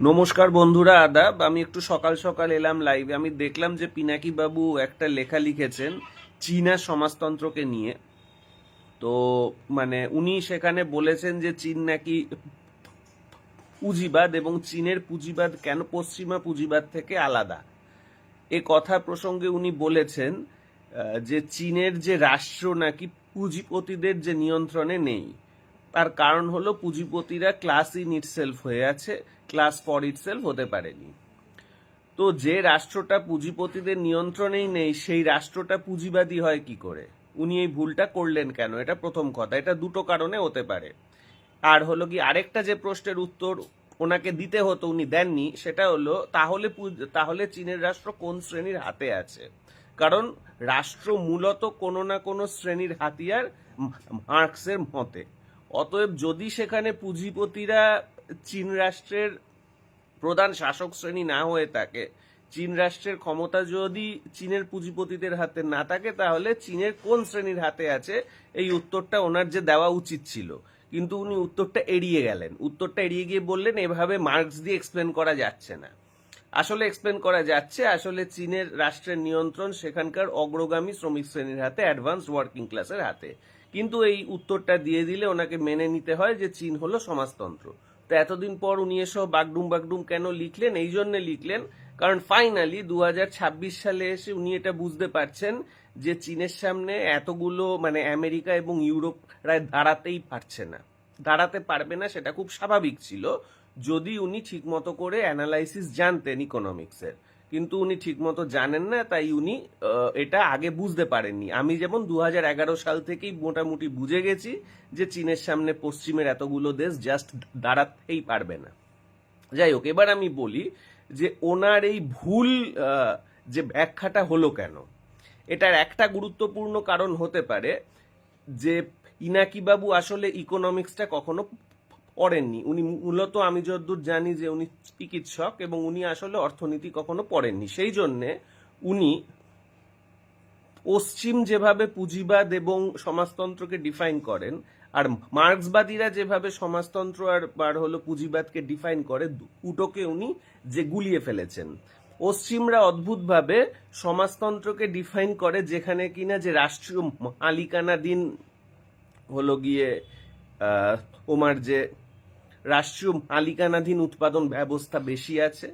নমস্কার বন্ধুরা, আদাব। আমি একটু সকাল সকাল এলাম লাইভে। আমি দেখলাম যে পিনাকি বাবু একটা লেখা লিখেছেন চীনা সমাজতন্ত্রকে নিয়ে। তো উনি সেখানে বলেছেন যে চীন নাকি পুঁজিবাদ, এবং চীনের পুঁজিবাদ কেন পশ্চিমা পুঁজিবাদ থেকে আলাদা। এ কথা প্রসঙ্গে উনি বলেছেন যে চীনের যে রাষ্ট্র নাকি পুঁজিপতিদের যে নিয়ন্ত্রণে নেই। তার কারণ হলো পুঁজিপতিরা ক্লাস ইন ইটসেলফ হয়ে আছে, ক্লাস ফর ইটসেলফ হতে পারেনি। তো যে রাষ্ট্রটা পুঁজিপতিদের নিয়ন্ত্রণেই নেই সেই রাষ্ট্রটা পুঁজিবাদী হয় কি করে? উনি এই ভুলটা করলেন কেন? এটা প্রথম কথা। এটা দুটো কারণে হতে পারে। আর হলো কি, আরেকটা যে প্রশ্নের উত্তর ওনাকে দিতে হতো উনি দেননি, সেটা হলো তাহলে চীনের রাষ্ট্র কোন শ্রেণীর হাতে আছে? কারণ রাষ্ট্র মূলত কোনো না কোনো শ্রেণীর হাতিয়ার মার্কসের মতে। অতএব যদি সেখানে পুঁজিপতিরা চীন রাষ্ট্রের প্রধান শাসক শ্রেণী না হয়ে থাকে, চীন রাষ্ট্রের ক্ষমতা যদি চীনের পুঁজিপতিদের হাতে না থাকে, তাহলে চীনের কোন শ্রেণীর হাতে আছে এই উত্তরটা ওনার যে দেওয়া উচিত ছিল। কিন্তু উনি উত্তরটা এড়িয়ে গেলেন। উত্তরটা এড়িয়ে গিয়ে বললেন এভাবে মার্কস দিয়ে এক্সপ্লেন করা যাচ্ছে না। আসলে এক্সপ্লেন করা যাচ্ছে। আসলে চীনের রাষ্ট্রের নিয়ন্ত্রণ সেখানকার অগ্রগামী শ্রমিক শ্রেণীর হাতে, অ্যাডভান্স ওয়ার্কিং ক্লাসের হাতে। কিন্তু এই উত্তরটা দিয়ে দিলে ওনাকে মেনে নিতে হয় যে চীন হলো সমাজতন্ত্র। তো এতদিন পর উনি এসব বাগডুম বাগডুম কেন লিখলেন? এই জন্য লিখলেন কারণ ফাইনালি 2026 সালে এসে উনি এটা বুঝতে পারছেন যে চীনের সামনে এতগুলো আমেরিকা এবং ইউরোপ প্রায় দাঁড়াতেই পারছে না, দাঁড়াতে পারবে না। সেটা খুব স্বাভাবিক ছিল যদি উনি ঠিকমতো করে অ্যানালাইসিস জানতেন ইকোনমিক্সের। কিন্তু উনি ঠিকমতো জানেন না, তাই উনি এটা আগে বুঝতে পারেননি। আমি যেমন 2011 সাল থেকেই মোটামুটি বুঝে গেছি যে চীনের সামনে পশ্চিমের এতগুলো দেশ জাস্ট দাঁড়াতেই পারবে না। যাই হোক, এবার আমি বলি যে ওনার এই ভুল যে ব্যাখ্যাটা হলো কেন। এটার একটা গুরুত্বপূর্ণ কারণ হতে পারে যে ইনাকি বাবু আসলে ইকোনমিক্সটা কখনো পড়েননি। উনি মূলত, আমি যতদূর জানি, যে উনি চিকিৎসক এবং উনি আসলে অর্থনীতি কখনো পড়েননি। সেই জন্যে উনি পশ্চিম যেভাবে পুঁজিবাদ এবং সমাজতন্ত্রকে ডিফাইন করেন, আর মার্ক্সবাদীরা যেভাবে সমাজতন্ত্র আর হলো পুঁজিবাদকে ডিফাইন করে, দুটোকে উনি যে গুলিয়ে ফেলেছেন। পশ্চিমরা অদ্ভুতভাবে সমাজতন্ত্রকে ডিফাইন করে যেখানে কিনা যে রাষ্ট্রীয় মালিকানাধীন হলো গিয়ে তোমার যে রাষ্ট্রীয় মালিকানাধীন উৎপাদন ব্যবস্থা বেশি আছে,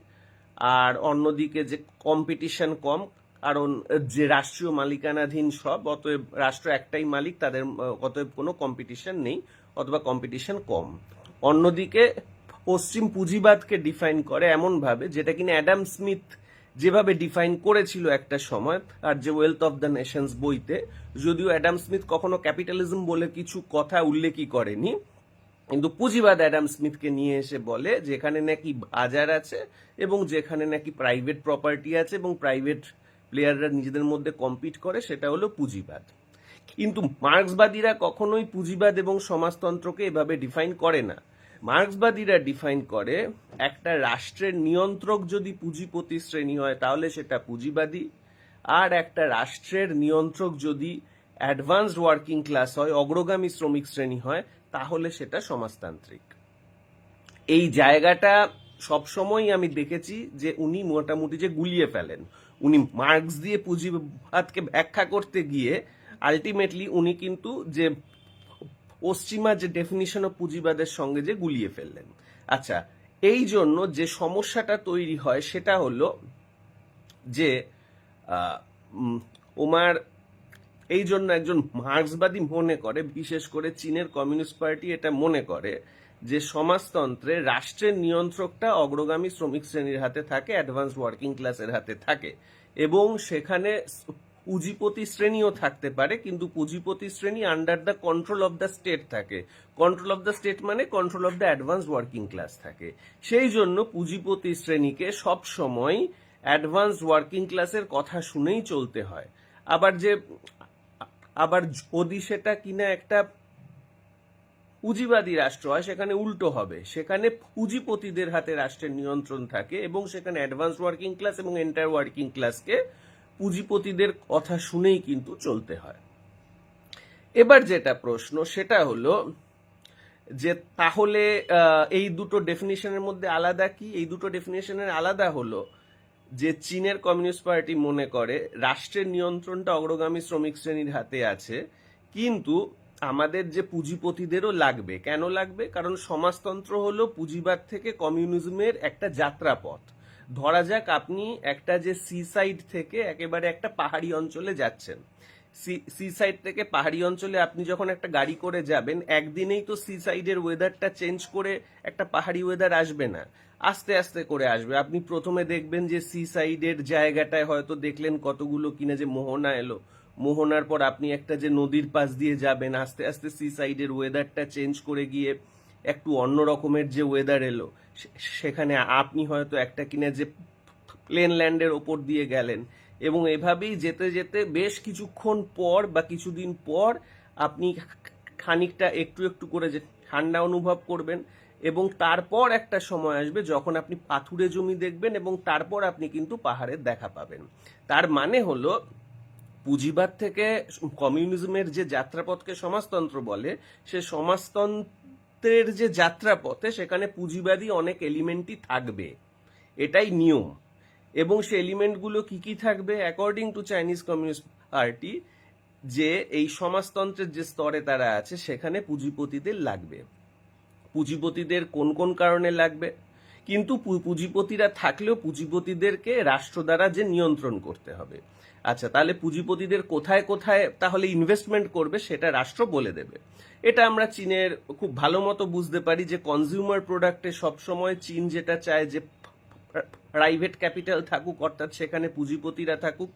আর অন্যদিকে যে কম্পিটিশন কম, কারণ যে রাষ্ট্রীয় মালিকানাধীন সব, অতএব রাষ্ট্র একটাই মালিক, তাদের অতএব কোনো কম্পিটিশন নেই অথবা কম্পিটিশন কম। অন্যদিকে পশ্চিম পুঁজিবাদকে ডিফাইন করে এমন ভাবে, যেটা কিনা অ্যাডাম স্মিথ যেভাবে ডিফাইন করেছিল একটা সময় আর যে ওয়েলথ অফ দ্য নেশনস বইতে, যদিও অ্যাডাম স্মিথ কখনো ক্যাপিটালিজম বলে কিছু কথা উল্লেখই করেনি, কিন্তু পুঁজিবাদ অ্যাডাম স্মিথকে নিয়ে এসে বলে যেখানে নাকি বাজার আছে এবং যেখানে নাকি প্রাইভেট প্রপার্টি আছে এবং প্রাইভেট প্লেয়াররা নিজেদের মধ্যে কম্পিট করে, সেটা হলো পুঁজিবাদ। কিন্তু মার্ক্সবাদীরা কখনোই পুঁজিবাদ এবং সমাজতন্ত্রকে এভাবে ডিফাইন করে না। মার্ক্সবাদীরা ডিফাইন করে একটা রাষ্ট্রের নিয়ন্ত্রক যদি পুঁজিপতি শ্রেণী হয় তাহলে সেটা পুঁজিবাদী, আর একটা রাষ্ট্রের নিয়ন্ত্রক যদি অ্যাডভান্সড ওয়ার্কিং ক্লাস হয়, অগ্রগামী শ্রমিক শ্রেণী হয়, তাহলে সেটা সমাজতান্ত্রিক। এই জায়গাটা সবসময় আমি দেখেছি যে উনি মোটামুটি যে গুলিয়ে ফেলেন। উনি মার্ক্স দিয়ে পুঁজিবাদকে ব্যাখ্যা করতে গিয়ে আলটিমেটলি উনি কিন্তু যে পশ্চিমা যে ডেফিনিশন অফ পুঁজিবাদের সঙ্গে যে গুলিয়ে ফেললেন। আচ্ছা, এই জন্য যে সমস্যাটা তৈরি হয় সেটা হলো যে ওমার এই জন্য একজন মার্ক্সবাদী মনে করে, বিশেষ করে চীনের কমিউনিস্ট পার্টি এটা মনে করে যে সমাজতন্ত্রে রাষ্ট্রের নিয়ন্ত্রকটা অগ্রগামী শ্রমিক শ্রেণীর হাতে থাকে, অ্যাডভান্স ওয়ার্কিং ক্লাসের হাতে থাকে, এবং সেখানে পুঁজিপতি শ্রেণীও থাকতে পারে, কিন্তু পুঁজিপতি শ্রেণী under the control of the state থাকে। কন্ট্রোল অফ দ্য স্টেট মানে control of the advance working class থাকে। সেই জন্য পুঁজিপতি শ্রেণীকে সব সময় অ্যাডভান্স ওয়ার্কিং ক্লাসের কথা শুনেই চলতে হয়। আবার যদি সেটা কিনা একটা পুঁজিবাদী রাষ্ট্র হয়, সেখানে উল্টো হবে। সেখানে পুঁজিপতিদের হাতে রাষ্ট্রের নিয়ন্ত্রণ থাকে এবং সেখানে অ্যাডভান্স ওয়ার্কিং ক্লাস এবং এন্টায়ার ওয়ার্কিং ক্লাসকে পুঁজিপতিদের কথা শুনেই কিন্তু চলতে হয়। এবার যেটা প্রশ্ন সেটা হলো যে তাহলে এই দুটো ডেফিনিশনের মধ্যে আলাদা কি? এই দুটো ডেফিনিশনের আলাদা হলো যে চীনের কমিউনিস্ট পার্টি মনে করে রাষ্ট্রের নিয়ন্ত্রণটা অগ্রগামী শ্রমিক শ্রেণীর হাতে আছে, কিন্তু আমাদের যে পুঁজিপতিদেরও লাগবে। কেন লাগবে? কারণ সমাজতন্ত্র হলো পুঁজিবাদ থেকে কমিউনিজমের একটা যাত্রাপথ। ধরা যাক আপনি একটা যে সি সাইড থেকে একেবারে একটা পাহাড়ি অঞ্চলে যাচ্ছেন, সি সাইড থেকে পাহাড়ি অঞ্চলে আপনি যখন একটা গাড়ি করে যাবেন, একদিনেই তো সি সাইডের ওয়েদারটা চেঞ্জ করে একটা পাহাড়ি ওয়েদার আসবে না, আস্তে আস্তে করে আসবে। আপনি প্রথমে দেখবেন যে সি সাইডের জায়গাটায় হয়তো দেখলেন কতগুলো কিনা যে মোহনা এলো, মোহনার পর আপনি একটা যে নদীর পাশ দিয়ে যাবেন, আস্তে আস্তে সি সাইডের ওয়েদারটা চেঞ্জ করে গিয়ে একটু অন্য রকমের যে ওয়েদার এলো, সেখানে আপনি হয়তো একটা কিনা যে প্লেন ল্যান্ডের ওপর দিয়ে গেলেন, এবং এভাবেই যেতে যেতে বেশ কিছুক্ষণ পর বা কিছুদিন পর আপনি খানিকটা একটু একটু করে যে ঠান্ডা অনুভব করবেন, এবং তারপর একটা সময় আসবে যখন আপনি পাথুরে জমি দেখবেন, এবং তারপর আপনি কিন্তু পাহাড়ের দেখা পাবেন। তার মানে হলো পুঁজিবাদ থেকে কমিউনিজমের যে যাত্রাপথকে সমাজতন্ত্র বলে, সে সমাজতন্ত্রের যে যাত্রাপথে সেখানে পুঁজিবাদী অনেক এলিমেন্টই থাকবে, এটাই নিয়ম। এবং সে এলিমেন্টগুলো কি কি থাকবে according to Chinese communist party, যে এই সমাজতন্ত্রের যে স্তরে তারা আছে সেখানে পুঁজিপতিদের লাগবে। পুঁজিপতিদের কোন কোন কারণে লাগবে? কিন্তু পুঁজিপতিরা থাকলেও পুঁজিপতিদেরকে রাষ্ট্র দ্বারা যে নিয়ন্ত্রণ করতে হবে। আচ্ছা, তাহলে পুঁজিপতিদের কোথায় কোথায় তাহলে ইনভেস্টমেন্ট করবে সেটা রাষ্ট্র বলে দেবে। এটা আমরা চীনের খুব ভালো মতো বুঝতে পারি যে কনজিউমার প্রোডাক্টে সবসময় চীন যেটা চায় যে প্রাইভেট ক্যাপিটাল থাকুক, অর্থাৎ সেখানে পুঁজিপতিরা থাকুক।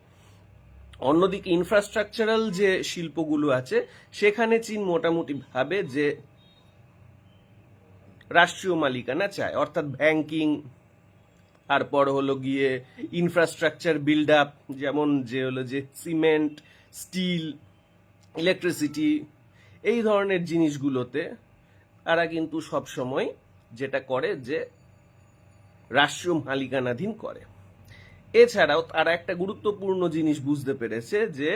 অন্যদিকে ইনফ্রাস্ট্রাকচারাল যে শিল্পগুলো আছে সেখানে চীন মোটামুটি ভাবে যে রাষ্ট্রীয় মালিকানা চায়, অর্থাৎ ব্যাংকিং, তারপর হলো গিয়ে ইনফ্রাস্ট্রাকচার বিল্ড আপ, যেমন যে হলো যে সিমেন্ট, স্টিল, ইলেকট্রিসিটি, এই ধরনের জিনিসগুলোতে তারা কিন্তু সবসময় যেটা করে যে রাষ্ট্রীয় মালিকানাধীন করে। এছাড়াও তারা একটা গুরুত্বপূর্ণ জিনিস বুঝতে পেরেছে যে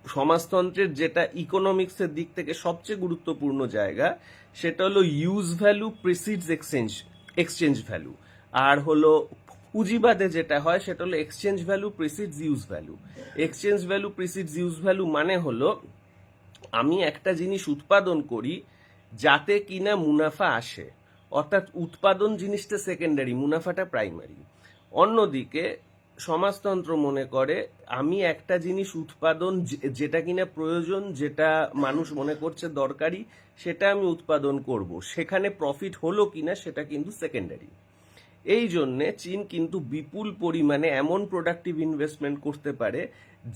সমাজতন্ত্রের যেটা ইকোনমিক্সের দিক থেকে সবচেয়ে গুরুত্বপূর্ণ জায়গা, সেটা হলো use value precedes exchange value. আর হলো পুঁজিবাদে যেটা হয় সেটা হলো exchange value precedes use value. Exchange value precedes use value মানে হলো আমি একটা জিনিস উৎপাদন করি যাতে কিনা মুনাফা আসে, অর্থাৎ উৎপাদন জিনিসটা সেকেন্ডারি, মুনাফাটা প্রাইমারি। অন্যদিকে সমাজতন্ত্র মনে করে আমি একটা জিনিস উৎপাদন যেটা কিনা প্রয়োজন, যেটা মানুষ মনে করছে দরকারি, সেটা আমি উৎপাদন করব, সেখানে প্রফিট হলো কিনা সেটা কিন্তু সেকেন্ডারি। এই জন্যে চীন কিন্তু বিপুল পরিমাণে এমন প্রোডাক্টিভ ইনভেস্টমেন্ট করতে পারে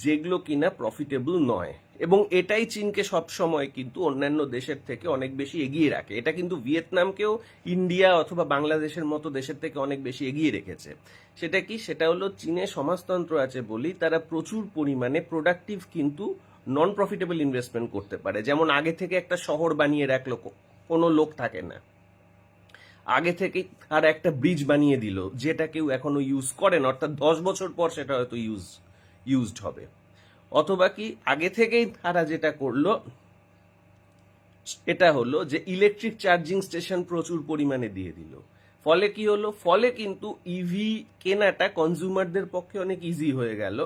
যেগুলো কিনা প্রফিটেবল নয়, এবং এটাই চীনকে সবসময় কিন্তু অন্যান্য দেশের থেকে অনেক বেশি এগিয়ে রাখে। এটা কিন্তু ভিয়েতনামকেও ইন্ডিয়া অথবা বাংলাদেশের মতো দেশের থেকে অনেক বেশি এগিয়ে রেখেছে। সেটা কি? সেটা হলো চীনে সমাজতন্ত্র আছে বলেই তারা প্রচুর পরিমাণে প্রোডাক্টিভ কিন্তু নন প্রফিটেবল ইনভেস্টমেন্ট করতে পারে। যেমন আগে থেকে একটা শহর বানিয়ে রাখলো, কোনো লোক থাকে না, আগে থেকে তারা একটা ব্রিজ বানিয়ে দিল যেটা কেউ এখনো ইউজ করেন, অর্থাৎ 10 বছর পর সেটা হয়তো ইউজড হবে। অথবা কি আগে থেকেই তারা যেটা করলো এটা হলো যে ইলেকট্রিক চার্জিং স্টেশন প্রচুর পরিমাণে দিয়ে দিল। ফলে কি হলো? ফলে কিন্তু ইভি কেনাটা কনজিউমারদের পক্ষে অনেক ইজি হয়ে গেল,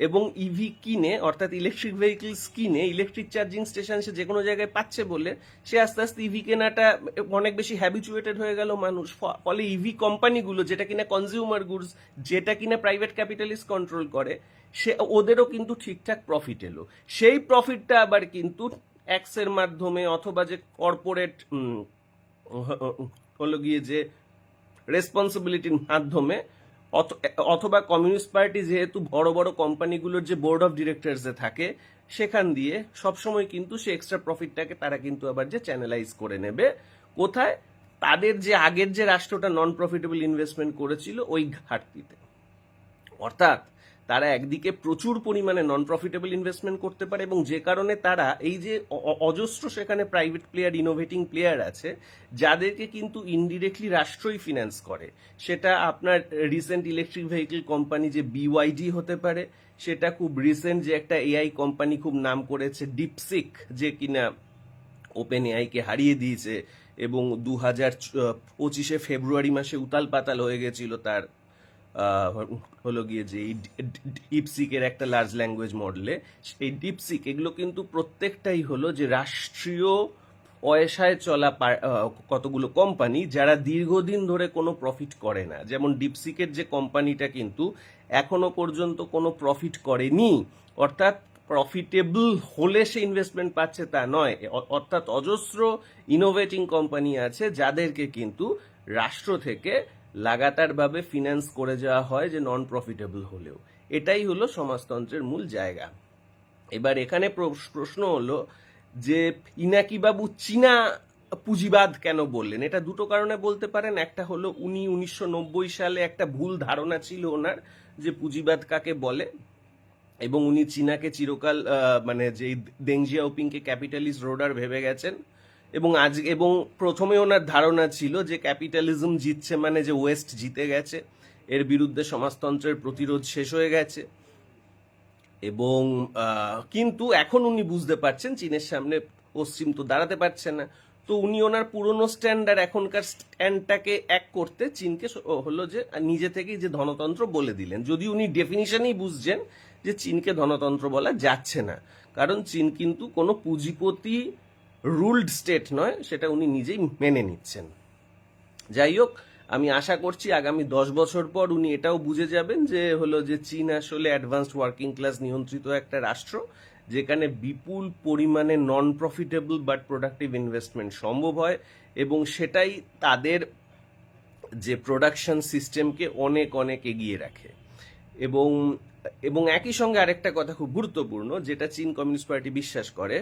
এবং ইভি কিনে অর্থাৎ ইলেকট্রিক ভেহিকলস কিনে ইলেকট্রিক চার্জিং স্টেশন সে যে কোনো জায়গায় পাচ্ছে বলে সে আস্তে আস্তে ইভি কেনাটা অনেক বেশি হ্যাবিচুয়েটেড হয়ে গেল মানুষ। ফলে ইভি কোম্পানিগুলো যেটা কিনা কনজিউমার গুডস, যেটা কিনা প্রাইভেট ক্যাপিটালিস্ট কন্ট্রোল করে, সে ওদেরও কিন্তু ঠিকঠাক প্রফিট এলো। সেই প্রফিটটা আবার কিন্তু ট্যাক্সের মাধ্যমে অথবা যে কর্পোরেট হলো গিয়ে যে রেসপন্সিবিলিটির মাধ্যমে, অথবা কমিউনিস্ট পার্টি যেহেতু বড় বড় কোম্পানিগুলোর যে বোর্ড অফ ডিরেক্টরসে থাকে সেখান দিয়ে সবসময় কিন্তু সে এক্সট্রা প্রফিটটাকে তারা কিন্তু আবার যে চ্যানেলাইজ করে নেবে কোথায়? তাদের যে আগের যে রাষ্ট্রটা নন প্রফিটেবল ইনভেস্টমেন্ট করেছিল ওই ঘাটতিতে। অর্থাৎ তারা একদিকে প্রচুর পরিমাণে নন প্রফিটেবল ইনভেস্টমেন্ট করতে পারে, এবং যে কারণে তারা এই যে অজস্র সেখানে প্রাইভেট প্লেয়ার, ইনোভেটিং প্লেয়ার আছে যাদেরকে কিন্তু ইনডিরেক্টলি রাষ্ট্রই ফিনান্স করে। সেটা আপনার রিসেন্ট ইলেকট্রিক ভেহিকল কোম্পানি যে বিওয়াইডি হতে পারে, সেটা খুব রিসেন্ট যে একটা এআই কোম্পানি খুব নাম করেছে ডিপসিক, যে কিনা ওপেন এআইকে হারিয়ে দিয়েছে, এবং 2025 ফেব্রুয়ারি মাসে উতাল পাতাল হয়ে গেছিল তার হলো গিয়ে যে এই ডিপসিকের একটা লার্জ ল্যাঙ্গুয়েজ মডেলে। সেই ডিপসিক এগুলো কিন্তু প্রত্যেকটাই হলো যে রাষ্ট্রীয় পয়সায় চলা কতগুলো কোম্পানি যারা দীর্ঘদিন ধরে কোনো প্রফিট করে না। যেমন ডিপসিকের যে কোম্পানিটা কিন্তু এখনো পর্যন্ত কোনো প্রফিট করেনি, অর্থাৎ প্রফিটেবল হলে সে ইনভেস্টমেন্ট পাচ্ছে তা নয়। অর্থাৎ অজস্র ইনোভেটিং কোম্পানি আছে যাদেরকে কিন্তু রাষ্ট্র থেকে লাগাতারভাবে ফিন্যান্স করে যাওয়া হয় যে নন প্রফিটেবল হলেও। এটাই হলো সমাজতন্ত্রের মূল জায়গা। এবার এখানে প্রশ্ন হলো যে পিনাকি বাবু চীনা পুঁজিবাদ কেন বললেন। এটা দুটো কারণে বলতে পারেন। একটা হলো 1990 সালে একটা ভুল ধারণা ছিল ওনার যে পুঁজিবাদ কাকে বলে, এবং উনি চীনাকে চিরকাল মানে যে দেং জিয়াওপিংকে ক্যাপিটালিস্ট রোডার ভেবে গেছেন, এবং প্রথমে ওনার ধারণা ছিল যে ক্যাপিটালিজম জিতছে মানে যে ওয়েস্ট জিতে গেছে, এর বিরুদ্ধে সমাজতন্ত্রের প্রতিরোধ শেষ হয়ে গেছে। এবং কিন্তু এখন উনি বুঝতে পারছেন চীনের সামনে পশ্চিম তো দাঁড়াতে পারছে না, তো উনি ওনার পুরনো স্ট্যান্ড আর এখনকার স্ট্যান্ডটাকে এক করতে চীনকে হলো যে নিজে থেকেই যে ধনতন্ত্র বলে দিলেন, যদি উনি ডেফিনিশনই বুঝছেন যে চীনকে ধনতন্ত্র বলা যাচ্ছে না, কারণ চীন কিন্তু কোনো পুঁজিপতি রুলড স্টেট নয়, সেটা উনি নিজেই মেনে নিচ্ছেন। যাই হোক, আমি আশা করছি আগামী 10 বছর পর উনি এটাও বুঝে যাবেন যে হলো যে চীন আসলে অ্যাডভান্সড ওয়ার্কিং ক্লাস নিয়ন্ত্রিত একটা রাষ্ট্র, যেখানে বিপুল পরিমাণে নন প্রফিটেবল বাট প্রোডাক্টিভ ইনভেস্টমেন্ট সম্ভব হয়, এবং সেটাই তাদের যে প্রোডাকশন সিস্টেমকে অনেক অনেক এগিয়ে রাখে। এবং এবং একই সঙ্গে আরেকটা কথা খুব গুরুত্বপূর্ণ, যেটা চীন কমিউনিস্ট পার্টি বিশ্বাস করে,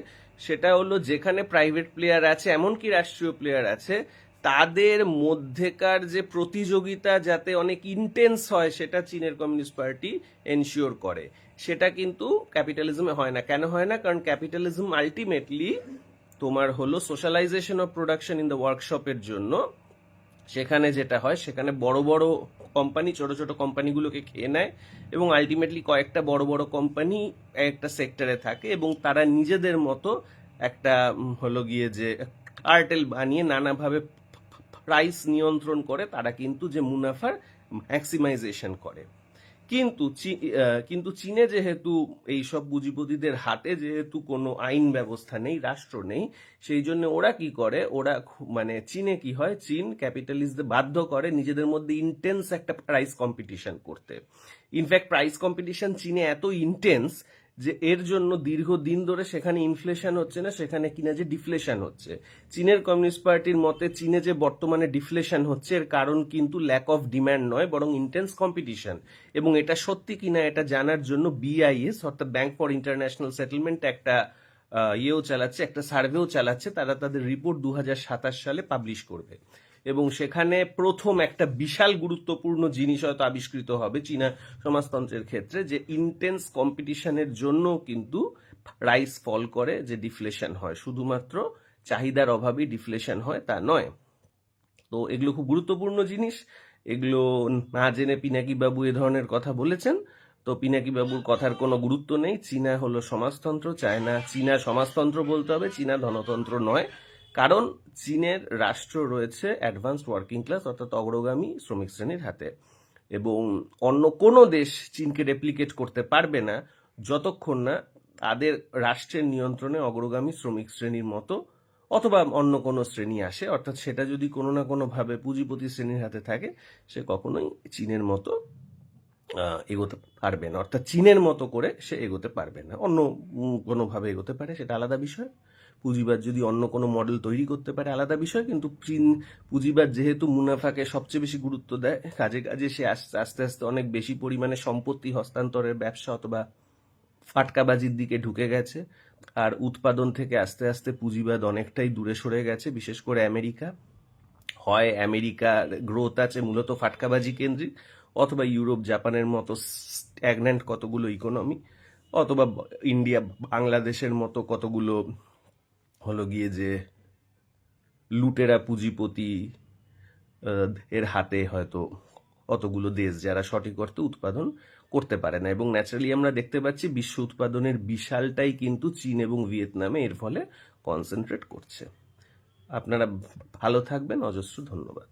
সেটা হলো যেখানে প্রাইভেট প্লেয়ার আছে, এমনকি রাষ্ট্রীয় প্লেয়ার আছে, তাদের মধ্যেকার যে প্রতিযোগিতা যাতে অনেক ইন্টেন্স হয়, সেটা চীনের কমিউনিস্ট পার্টি এনশিওর করে। সেটা কিন্তু ক্যাপিটালিজমে হয় না। কেন হয় না? কারণ ক্যাপিটালিজম আলটিমেটলি তোমার হলো socialization of production in the ওয়ার্কশপের জন্য, সেখানে যেটা হয় সেখানে বড় বড় কোম্পানি ছোট ছোট কোম্পানিগুলোকে খেয়ে নেয়, এবং আলটিমেটলি কয়েকটা বড় বড় কোম্পানি একটা সেক্টরে থাকে, এবং তারা নিজেদের মতো একটা হলো গিয়ে যে কার্টেল বানিয়ে নানাভাবে প্রাইস নিয়ন্ত্রণ করে, তারা কিন্তু যে মুনাফার ম্যাক্সিমাইজেশন করে। কিন্তু চীনে যেহেতু এইসব পুঁজিপতিদের হাতে যেহেতু কোনো আইন ব্যবস্থা নেই, রাষ্ট্র নেই, সেই জন্য ওরা কি করে, ওরা মানে চীনে কি হয়, চীন ক্যাপিটালিস্টদের বাধ্য করে নিজেদের মধ্যে ইন্টেন্স একটা প্রাইস কম্পিটিশন করতে। ইনফ্যাক্ট প্রাইস কম্পিটিশন চীনে এত ইন্টেন্স যে এর জন্য দীর্ঘদিন ধরে সেখানে ইনফ্লেশন হচ্ছে না, সেখানে কিনা যে ডিফ্লেশন হচ্ছে। চীনের কমিউনিস্ট পার্টির মতে চীনে যে বর্তমানে ডিফ্লেশন হচ্ছে এর কারণ কিন্তু ল্যাক অফ ডিম্যান্ড নয়, বরং ইন্টেন্স কম্পিটিশন। এবং এটা সত্যি কিনা এটা জানার জন্য বিআইএস অর্থাৎ ব্যাংক ফর ইন্টারন্যাশনাল সেটেলমেন্ট একটা ইয়েও চালাচ্ছে, একটা সার্ভেও চালাচ্ছে। তারা তাদের রিপোর্ট 2027 সালে পাবলিশ করবে, এবং সেখানে প্রথম একটা বিশাল গুরুত্বপূর্ণ জিনিস হয়তো আবিষ্কৃত হবে চীনা সমাজতন্ত্রের ক্ষেত্রে, যে ইন্টেন্স কম্পিটিশনের জন্য কিন্তু প্রাইস ফল করে, যে ডিফ্লেশন হয়, শুধুমাত্র চাহিদার অভাবেই ডিফ্লেশন হয় তা নয়। তো এগুলো খুব গুরুত্বপূর্ণ জিনিস, এগুলো না জেনে পিনাকি বাবু এ ধরনের কথা বলেছেন। তো পিনাকি বাবুর কথার কোনো গুরুত্ব নেই। চীনা হলো সমাজতন্ত্র, চায় না চীনা সমাজতন্ত্র বলতে হবে, চীনা ধনতন্ত্র নয়। কারণ চীনের রাষ্ট্র রয়েছে অ্যাডভান্সড ওয়ার্কিং ক্লাস অর্থাৎ অগ্রগামী শ্রমিক শ্রেণীর হাতে, এবং অন্য কোনো দেশ চীনকে রেপ্লিকেট করতে পারবে না যতক্ষণ না তাদের রাষ্ট্রের নিয়ন্ত্রণে অগ্রগামী শ্রমিক শ্রেণীর মতো অথবা অন্য কোনো শ্রেণী আসে। অর্থাৎ সেটা যদি কোনো না কোনোভাবে পুঁজিপতি শ্রেণীর হাতে থাকে, সে কখনোই চীনের মতো এগোতে পারবে না, অর্থাৎ চীনের মতো করে সে এগোতে পারবে না। অন্য কোনোভাবে এগোতে পারে, সেটা আলাদা বিষয়। পুঁজিবাদ যদি অন্য কোনো মডেল তৈরি করতে পারে, আলাদা বিষয়। কিন্তু চীন পুঁজিবাদ যেহেতু মুনাফাকে সবচেয়ে বেশি গুরুত্ব দেয়, কাজে কাজে সে আস্তে আস্তে আস্তে অনেক বেশি পরিমাণে সম্পত্তি হস্তান্তরের ব্যবসা অথবা ফাটকাবাজির দিকে ঢুকে গেছে, আর উৎপাদন থেকে আস্তে আস্তে পুঁজিবাদ অনেকটাই দূরে সরে গেছে। বিশেষ করে আমেরিকা, হয় আমেরিকার গ্রোথ আছে মূলত ফাটকাবাজি কেন্দ্রিক, অথবা ইউরোপ জাপানের মতো স্ট্যাগন্যান্ট কতগুলো ইকোনমি, অথবা ইন্ডিয়া বাংলাদেশের মতো কতগুলো হলো গিয়ে যে লুটেরা পুঁজিপতি এর হাতে হয়তো অতগুলো দেশ যারা সঠিক অর্থে উৎপাদন করতে পারে না, এবং ন্যাচারালি আমরা দেখতে পাচ্ছি বিশ্ব উৎপাদনের বিশালটাই কিন্তু চীন এবং ভিয়েতনামে এর ফলে কনসেন্ট্রেট করছে। আপনারা ভালো থাকবেন, অজস্র ধন্যবাদ।